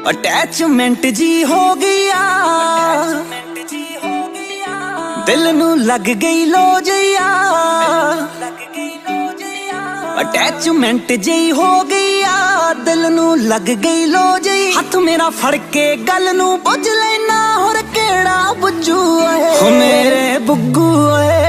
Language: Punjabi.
ਅਟੈਚਮੈਂਟ ਜੀ ਹੋ ਗਿਆ, ਦਿਲ ਨੂੰ ਲੱਗ ਗਈ ਲੋਜਿਆ। ਅਟੈਚਮੈਂਟ ਜੀ ਹੋ ਗਿਆ, ਦਿਲ ਨੂੰ ਲੱਗ ਗਈ ਲੋਜਈ। ਹੱਥ ਮੇਰਾ ਫੜ ਕੇ ਗੱਲ ਨੂੰ ਪੁੱਛ ਲੈਣਾ, ਹੋਰ ਕਿਹੜਾ ਬੁੱਝੂ ਓਏ। ਹੋ ਮੇਰੇ ਬੁੱਗੂ ਓਏ।